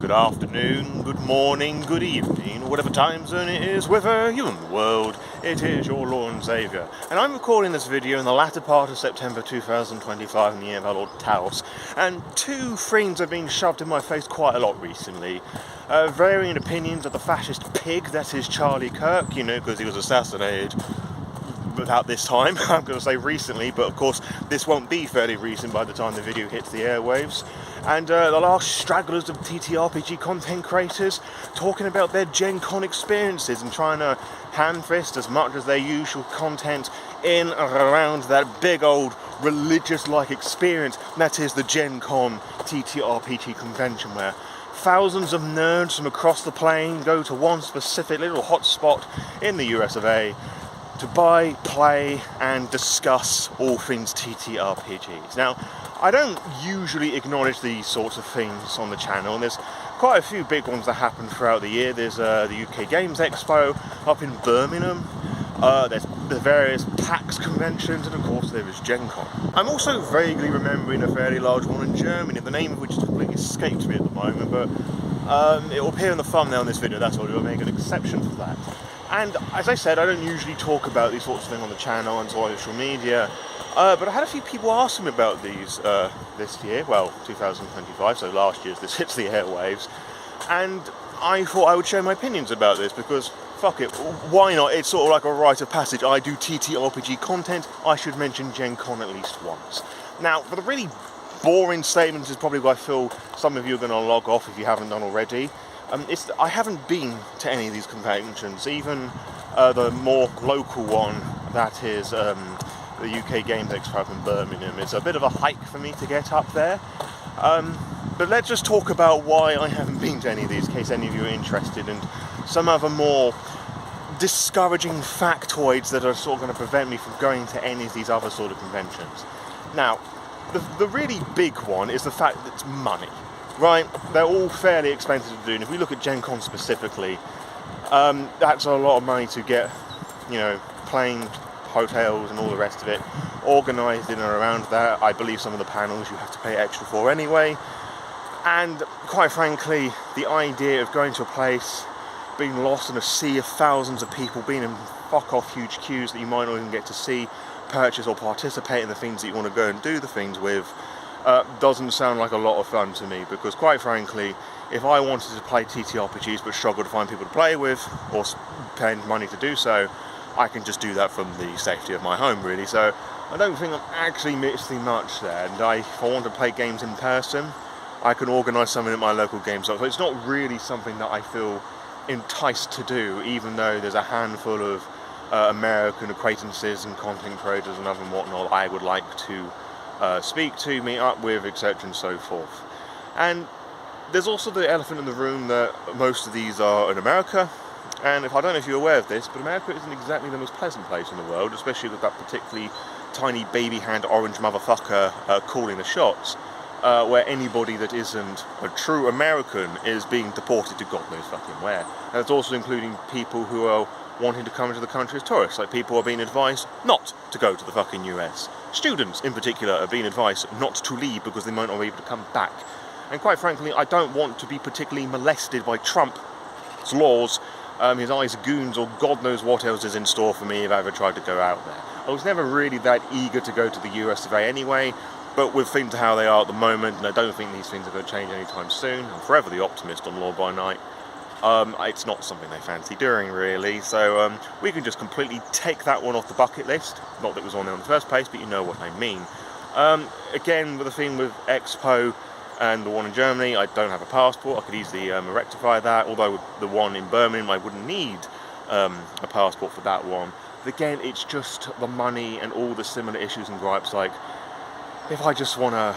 good afternoon, good morning, good evening, whatever time zone it is, whether you're in the world, it is your Lore Saviour. And I'm recording this video in the latter part of September 2025 in the year of our Lord Taos, and two things have been shoved in my face quite a lot recently. Varying opinions of the fascist pig that is Charlie Kirk, because he was assassinated about this time. I'm going to say recently, but of course this won't be fairly recent by the time the video hits the airwaves. And the last stragglers of TTRPG content creators talking about their Gen Con experiences and trying to hand-fist as much as their usual content in and around that big old religious-like experience that is the Gen Con TTRPG convention, where thousands of nerds from across the plane go to one specific little hotspot in the US of A to buy, play, and discuss all things TTRPGs. Now, I don't usually acknowledge these sorts of things on the channel, and there's quite a few big ones that happen throughout the year. There's the UK Games Expo up in Birmingham, there's the various PAX conventions, and of course there is Gen Con. I'm also vaguely remembering a fairly large one in Germany, the name of which has completely escaped me at the moment, but it will appear in the thumbnail in this video, that's why we'll make an exception for that. And as I said, I don't usually talk about these sorts of things on the channel and social media, but I had a few people ask me about these this year, well, 2025, so last year's this hits the airwaves, and I thought I would share my opinions about this because, fuck it, why not? It's sort of like a rite of passage. I do TTRPG content, I should mention Gen Con at least once. Now, for the really boring statements is probably what I feel some of you are going to log off if you haven't done already. I haven't been to any of these conventions, even the more local one, that is the UK Games Expo in Birmingham. It's a bit of a hike for me to get up there, but let's just talk about why I haven't been to any of these, in case any of you are interested, and some other more discouraging factoids that are sort of going to prevent me from going to any of these other sort of conventions. Now, the really big one is the fact that it's money. Right, they're all fairly expensive to do, and if we look at Gen Con specifically, that's a lot of money to get, plane, hotels and all the rest of it organised in and around that. I believe some of the panels you have to pay extra for anyway, and quite frankly, the idea of going to a place, being lost in a sea of thousands of people, being in fuck-off huge queues that you might not even get to see, purchase or participate in the things that you want to go and do the things with, doesn't sound like a lot of fun to me, because quite frankly, if I wanted to play TTRPGs but struggle to find people to play with, or spend money to do so, I can just do that from the safety of my home, really. So I don't think I'm actually missing much there, and if I want to play games in person, I can organise something at my local game shop. So it's not really something that I feel enticed to do, even though there's a handful of American acquaintances and content creators and other whatnot I would like to speak to, meet up with, etc. and so forth. And there's also the elephant in the room that most of these are in America, and I don't know if you're aware of this, but America isn't exactly the most pleasant place in the world, especially with that particularly tiny baby hand orange motherfucker calling the shots, where anybody that isn't a true American is being deported to God knows fucking where. And it's also including people who are wanting to come into the country as tourists, like people are being advised not to go to the fucking US. Students, in particular, are being advised not to leave because they might not be able to come back. And quite frankly, I don't want to be particularly molested by Trump's laws, his eyes goons, or God knows what else is in store for me if I ever tried to go out there. I was never really that eager to go to the US of A anyway, but with things how they are at the moment, and I don't think these things are going to change anytime soon, I'm forever the optimist on Lore by Night, it's not something they fancy doing, really, so we can just completely take that one off the bucket list. Not that it was on there in the first place, but you know what I mean. Again, with the thing with Expo and the one in Germany, I don't have a passport. I could easily rectify that, although with the one in Birmingham I wouldn't need a passport for that one. But again, it's just the money and all the similar issues and gripes, like, if I just want to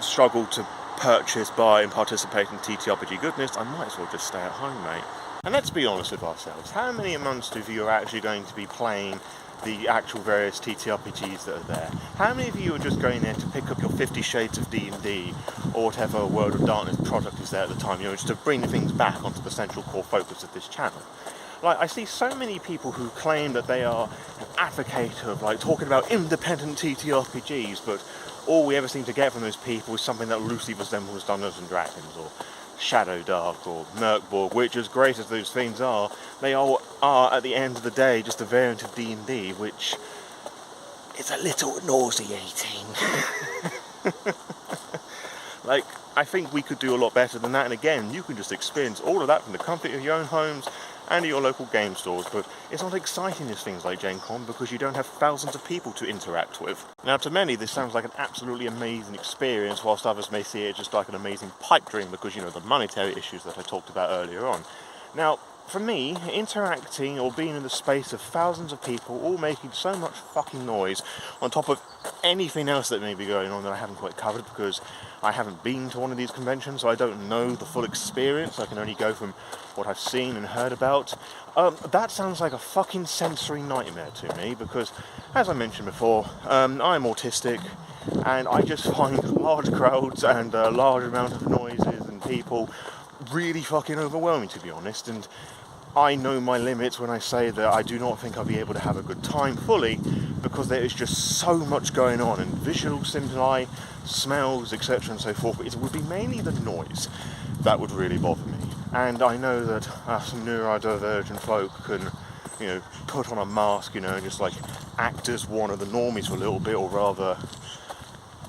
struggle to purchase, buy and participate in TTRPG goodness, I might as well just stay at home, mate. And let's be honest with ourselves, how many amongst of you are actually going to be playing the actual various TTRPGs that are there? How many of you are just going there to pick up your 50 Shades of D&D or whatever World of Darkness product is there at the time, just to bring things back onto the central core focus of this channel? Like, I see so many people who claim that they are an advocate of, like, talking about independent TTRPGs, but all we ever seem to get from those people is something that loosely resembles Dungeons and Dragons, or Shadow Dark or Merkborg, which, as great as those things are, they all are, at the end of the day, just a variant of D&D, which is a little nauseating. Like, I think we could do a lot better than that, and again, you can just experience all of that from the comfort of your own homes and your local game stores, but it's not exciting as things like Gen Con because you don't have thousands of people to interact with. Now, to many, this sounds like an absolutely amazing experience, whilst others may see it just like an amazing pipe dream because, you know, the monetary issues that I talked about earlier on. Now, for me, interacting or being in the space of thousands of people all making so much fucking noise on top of anything else that may be going on that I haven't quite covered because I haven't been to one of these conventions, so I don't know the full experience. I can only go from what I've seen and heard about. That sounds like a fucking sensory nightmare to me because, as I mentioned before, I'm autistic and I just find large crowds and a large amount of noises and people really fucking overwhelming, to be honest. And I know my limits when I say that I do not think I'll be able to have a good time fully because there is just so much going on, and visual stimuli, smells, etc. and so forth. It would be mainly the noise that would really bother me. And I know that some neurodivergent folk can, you know, put on a mask, you know, and just like act as one of the normies for a little bit, or rather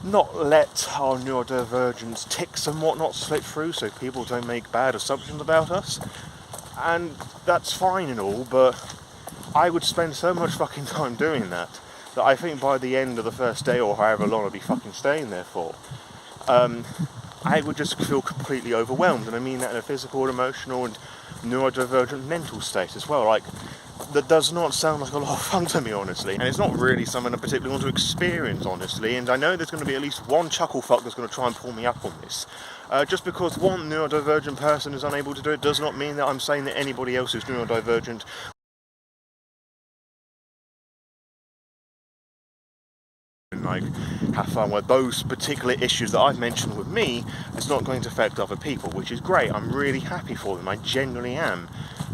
not let our neurodivergence ticks and whatnot slip through so people don't make bad assumptions about us. And that's fine and all, but I would spend so much fucking time doing that I think by the end of the first day, or however long I'll be fucking staying there for, I would just feel completely overwhelmed. And I mean that in a physical, emotional and neurodivergent mental state as well. Like, that does not sound like a lot of fun to me, honestly. And it's not really something I particularly want to experience, honestly. And I know there's going to be at least one chuckle fuck that's going to try and pull me up on this. Just because one neurodivergent person is unable to do it does not mean that I'm saying that anybody else who's neurodivergent and like have fun with those particular issues that I've mentioned with me. It's not going to affect other people, which is great. I'm really happy for them. I genuinely am.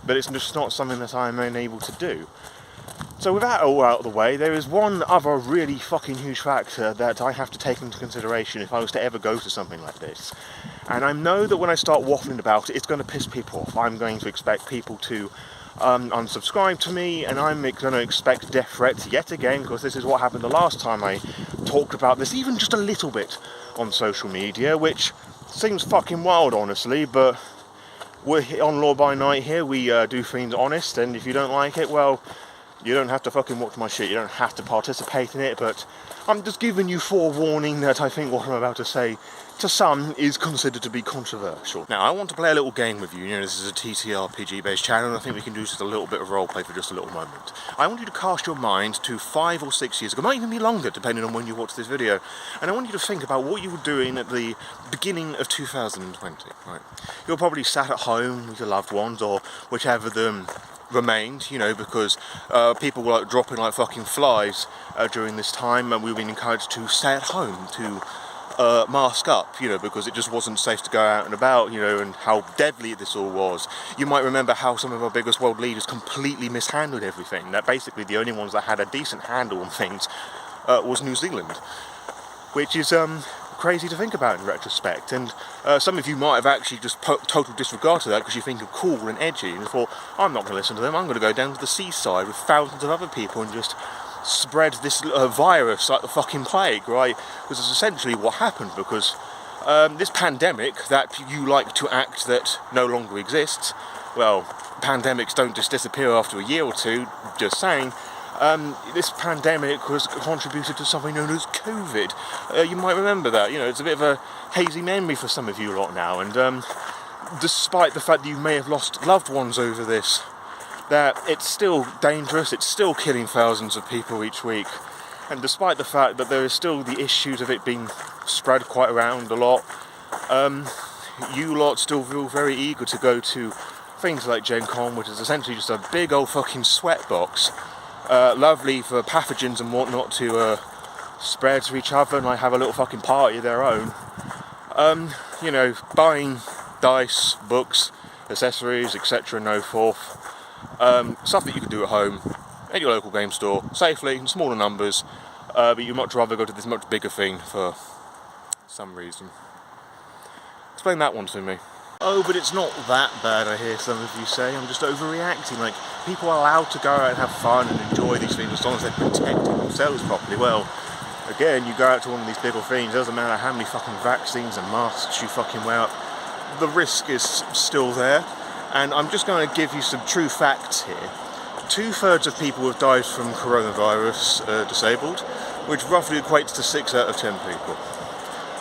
But it's just not something that I'm unable to do. So with that all out of the way, there is one other really fucking huge factor that I have to take into consideration if I was to ever go to something like this. And I know that when I start waffling about it, it's going to piss people off. I'm going to expect people to unsubscribe to me, and I'm going to expect death threats yet again, because this is what happened the last time I talked about this, even just a little bit on social media, which seems fucking wild, honestly, but we're on Lore by Night here. We do things honest, and if you don't like it, well, you don't have to fucking watch my shit. You don't have to participate in it, but I'm just giving you forewarning that I think what I'm about to say to some is considered to be controversial. Now, I want to play a little game with you. You know, this is a TTRPG based channel, and I think we can do just a little bit of roleplay for just a little moment. I want you to cast your mind to 5 or 6 years ago, might even be longer depending on when you watch this video, and I want you to think about what you were doing at the beginning of 2020, right? You're probably sat at home with your loved ones, or whichever them remained, you know, because people were like dropping like fucking flies during this time, and we've been encouraged to stay at home, to mask up, you know, because it just wasn't safe to go out and about, you know, and how deadly this all was. You might remember how some of our biggest world leaders completely mishandled everything, that basically the only ones that had a decent handle on things was New Zealand, which is crazy to think about in retrospect. And some of you might have actually just put total disregard to that because you think you're cool and edgy, and you thought, I'm not going to listen to them, I'm going to go down to the seaside with thousands of other people and just spread this virus like the fucking plague, right? Because it's essentially what happened, because this pandemic that you like to act that no longer exists, well, pandemics don't just disappear after a year or two, just saying. This pandemic was contributed to something known as COVID. You might remember that, you know, it's a bit of a hazy memory for some of you lot now, and despite the fact that you may have lost loved ones over this, that it's still dangerous, it's still killing thousands of people each week, and despite the fact that there is still the issues of it being spread quite around a lot, you lot still feel very eager to go to things like Gen Con, which is essentially just a big old fucking sweatbox, lovely for pathogens and whatnot to spread to each other and like have a little fucking party of their own. You know, buying dice, books, accessories, etc. and so forth. Stuff that you can do at home, at your local game store, safely, in smaller numbers, but you'd much rather go to this much bigger thing for some reason. Explain that one to me. Oh, but it's not that bad, I hear some of you say. I'm just overreacting. Like, people are allowed to go out and have fun and enjoy these things as long as they're protecting themselves properly. Well, again, you go out to one of these bigger things, doesn't matter how many fucking vaccines and masks you fucking wear up, the risk is still there. And I'm just going to give you some true facts here. 2/3 of people have died from coronavirus disabled, which roughly equates to 6 out of 10 people.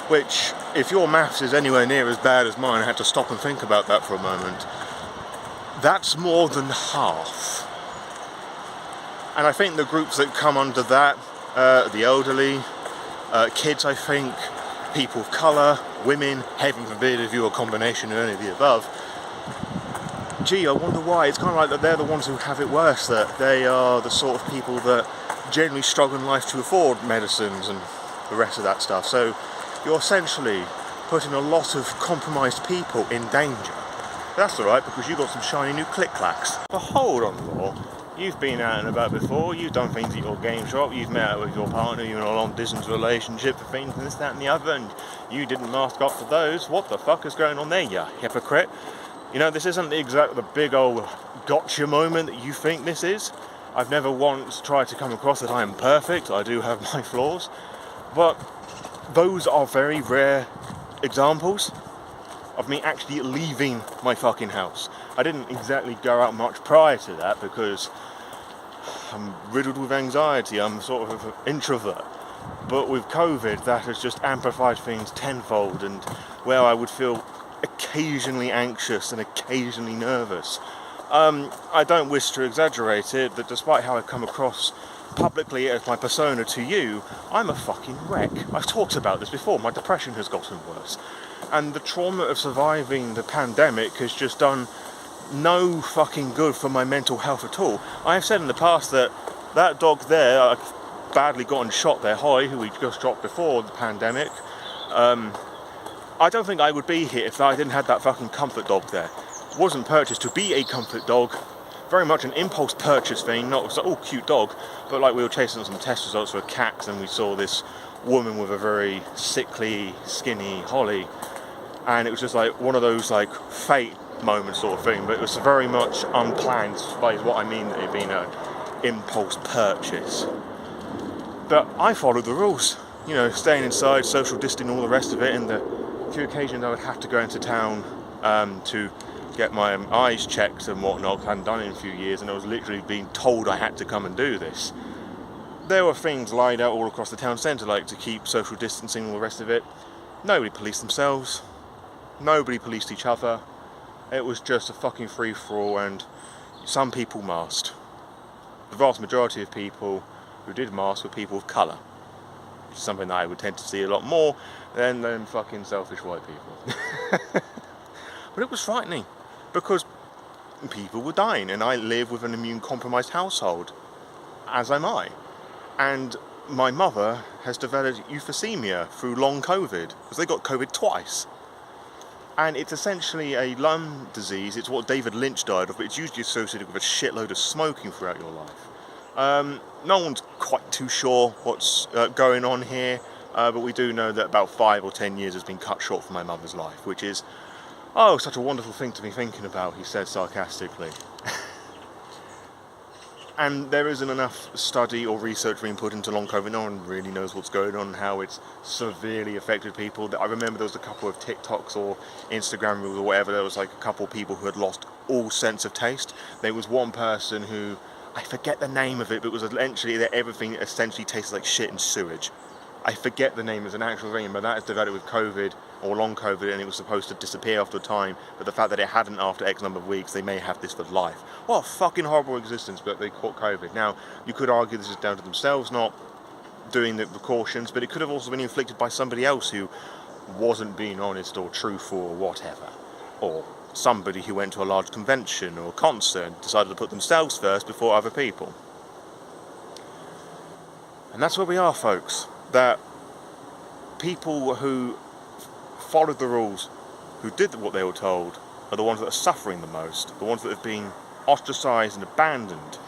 Which, if your maths is anywhere near as bad as mine, I had to stop and think about that for a moment, that's more than half. And I think the groups that come under that, the elderly, kids I think, people of colour, women, heaven forbid if you're a combination of any of the above, gee, I wonder why. It's kind of like that they're the ones who have it worse, that they are the sort of people that generally struggle in life to afford medicines and the rest of that stuff. So you're essentially putting a lot of compromised people in danger. That's alright, because you've got some shiny new click-clacks. But hold on, Lore. You've been out and about before, you've done things at your game shop, you've met up with your partner, you're in a long-distance relationship for things and this, that and the other, and you didn't mask up for those. What the fuck is going on there, you hypocrite? You know, this isn't exactly the big old gotcha moment that you think this is. I've never once tried to come across that I am perfect. I do have my flaws. But those are very rare examples of me actually leaving my fucking house. I didn't exactly go out much prior to that because I'm riddled with anxiety. I'm sort of an introvert. But with COVID, that has just amplified things tenfold, and where I would feel occasionally anxious and occasionally nervous. I don't wish to exaggerate it, but despite how I come across publicly as my persona to you, I'm a fucking wreck. I've talked about this before, my depression has gotten worse. And the trauma of surviving the pandemic has just done no fucking good for my mental health at all. I have said in the past that that dog there, I badly gotten shot there, Hoy, who we just shot before the pandemic, I don't think I would be here if I didn't have that fucking comfort dog there. It wasn't purchased to be a comfort dog, very much an impulse purchase thing, not it was cute dog, but like we were chasing some test results for a cat and we saw this woman with a very sickly, skinny Holly, and it was just like one of those like fate moment sort of thing, but it was very much unplanned, by what I mean that it being an impulse purchase. But I followed the rules, you know, staying inside, social distancing, all the rest of it, and the few occasions I would have to go into town to get my eyes checked and whatnot. I hadn't done it in a few years, and I was literally being told I had to come and do this. There were things laid out all across the town centre, like to keep social distancing and all the rest of it. Nobody policed themselves. Nobody policed each other. It was just a fucking free-for-all, and some people masked. The vast majority of people who did mask were people of colour. Something that I would tend to see a lot more than them fucking selfish white people. But it was frightening, because people were dying, and I live with an immune-compromised household, as am I. And my mother has developed euphemia through long COVID, because they got COVID twice. And it's essentially a lung disease. It's what David Lynch died of, but it's usually associated with a shitload of smoking throughout your life. No one's quite too sure what's going on here, but we do know that about 5 or 10 years has been cut short for my mother's life, which is, oh, such a wonderful thing to be thinking about, he said sarcastically. And there isn't enough study or research being put into long COVID. No one really knows what's going on, how it's severely affected people. I remember there was a couple of TikToks or Instagram reels or whatever, there was like a couple of people who had lost all sense of taste. There was one person who, I forget the name of it, but it was essentially that everything essentially tasted like shit and sewage. I forget the name as an actual thing, but that is developed with COVID or long COVID, and it was supposed to disappear after a time, but the fact that it hadn't after X number of weeks, they may have this for life. What a fucking horrible existence, but they caught COVID. Now, you could argue this is down to themselves not doing the precautions, but it could have also been inflicted by somebody else who wasn't being honest or truthful or whatever. Or somebody who went to a large convention or concert and decided to put themselves first before other people. And that's where we are, folks. That people who followed the rules, who did what they were told, are the ones that are suffering the most, the ones that have been ostracised and abandoned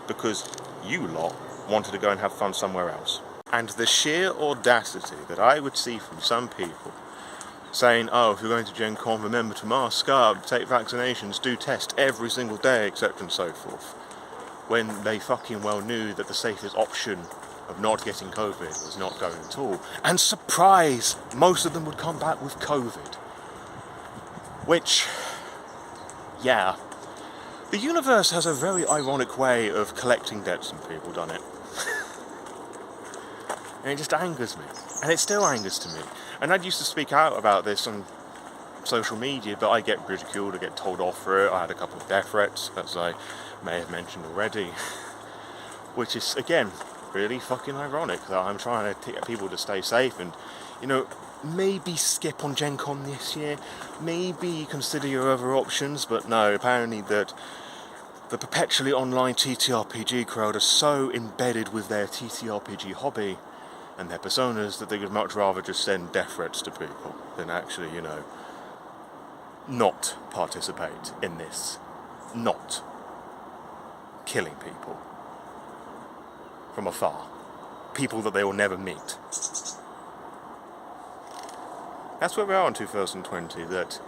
because you lot wanted to go and have fun somewhere else. And the sheer audacity that I would see from some people saying, oh, if you're going to Gen Con, remember to mask up, take vaccinations, do test every single day, etc. and so forth. When they fucking well knew that the safest option of not getting COVID was not going at all. And surprise, most of them would come back with COVID. Which, yeah. The universe has a very ironic way of collecting debts from people, doesn't it? And it just angers me. And it still angers to me. And I used to speak out about this on social media, but I get ridiculed, I get told off for it. I had a couple of death threats, as I may have mentioned already. Which is, again, really fucking ironic that I'm trying to get people to stay safe and, you know, maybe skip on Gen Con this year, maybe consider your other options, but no, apparently that the perpetually online TTRPG crowd are so embedded with their TTRPG hobby and their personas that they would much rather just send death threats to people than actually, you know, not participate in this, not killing people from afar, people that they will never meet. That's where we are in 2020, that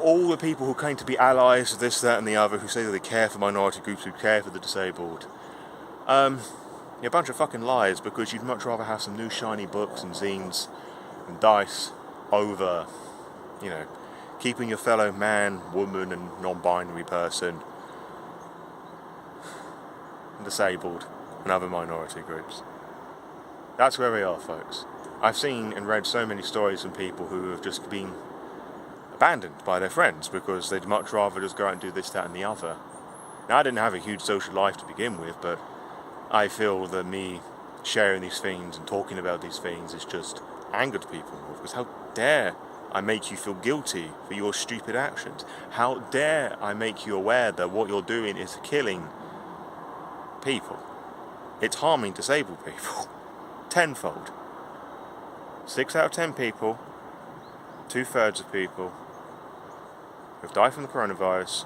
all the people who claim to be allies to this, that and the other, who say that they care for minority groups, who care for the disabled, you're a bunch of fucking lies, because you'd much rather have some new shiny books and zines and dice over, you know, keeping your fellow man, woman and non-binary person disabled and other minority groups. That's where we are, folks. I've seen and read so many stories from people who have just been abandoned by their friends because they'd much rather just go out and do this, that and the other. Now, I didn't have a huge social life to begin with, but I feel that me sharing these things and talking about these things has just angered people, because how dare I make you feel guilty for your stupid actions? How dare I make you aware that what you're doing is killing people? It's harming disabled people tenfold. 6 out of 10 people, 2/3 of people who have died from the coronavirus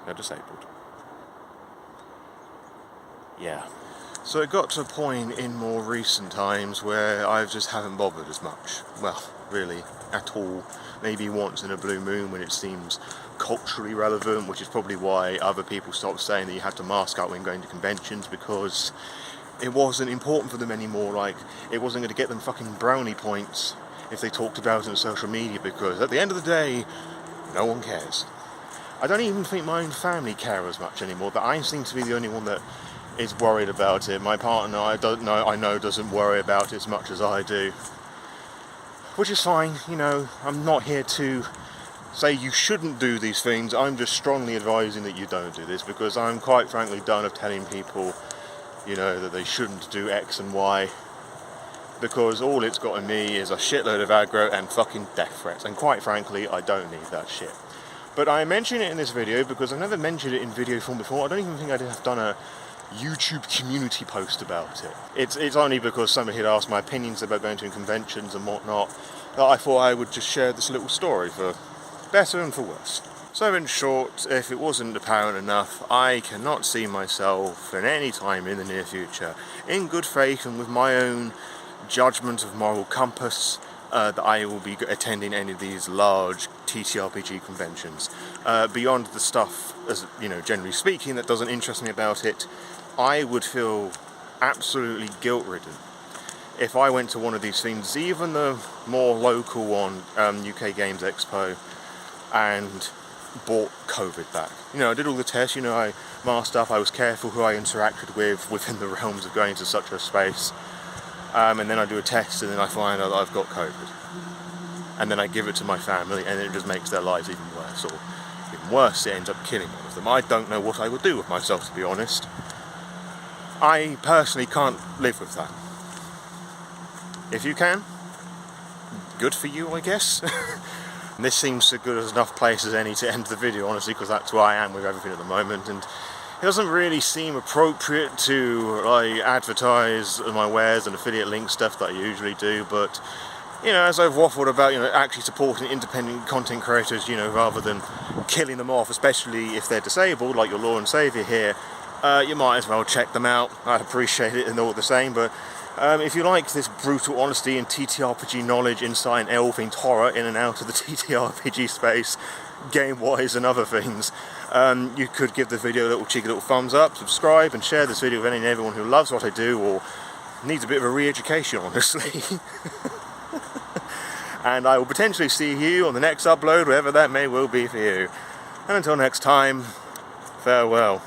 are disabled. Yeah. So it got to a point in more recent times where I just haven't bothered as much. Well, really, at all. Maybe once in a blue moon when it seems culturally relevant, which is probably why other people stopped saying that you had to mask up when going to conventions, because it wasn't important for them anymore. Like, it wasn't going to get them fucking brownie points if they talked about it on social media, because at the end of the day, no one cares. I don't even think my own family care as much anymore, that I seem to be the only one that is worried about it. My partner, I know doesn't worry about it as much as I do. Which is fine, you know, I'm not here to say you shouldn't do these things. I'm just strongly advising that you don't do this, because I'm quite frankly done of telling people, you know, that they shouldn't do X and Y, because all it's got in me is a shitload of aggro and fucking death threats, and quite frankly, I don't need that shit. But I mention it in this video because I've never mentioned it in video form before. I don't even think I'd have done a YouTube community post about it. It's only because somebody had asked my opinions about going to conventions and whatnot that I thought I would just share this little story, for better and for worse. So in short, if it wasn't apparent enough, I cannot see myself at any time in the near future, in good faith and with my own judgment of moral compass, that I will be attending any of these large TTRPG conventions. Beyond the stuff, as you know, generally speaking, that doesn't interest me about it, I would feel absolutely guilt-ridden if I went to one of these things, even the more local one, UK Games Expo, and brought COVID back. You know, I did all the tests, you know, I masked up, I was careful who I interacted with within the realms of going to such a space, and then I do a test and then I find out that I've got COVID. And then I give it to my family and it just makes their lives even worse, or even worse, it ends up killing one of them. I don't know what I would do with myself, to be honest. I personally can't live with that. If you can, good for you, I guess. And this seems a good as enough place as any to end the video, honestly, because that's where I am with everything at the moment, and it doesn't really seem appropriate to like advertise my wares and affiliate link stuff that I usually do, but you know, as I've waffled about, you know, actually supporting independent content creators, you know, rather than killing them off, especially if they're disabled, like your Lore Saviour here, you might as well check them out. I'd appreciate it and all the same, but If you like this brutal honesty and TTRPG knowledge, insight and all things horror in and out of the TTRPG space, game-wise and other things, you could give the video a cheeky little thumbs up, subscribe and share this video with any and everyone who loves what I do or needs a bit of a re-education, honestly. And I will potentially see you on the next upload, wherever that may well be for you. And until next time, farewell.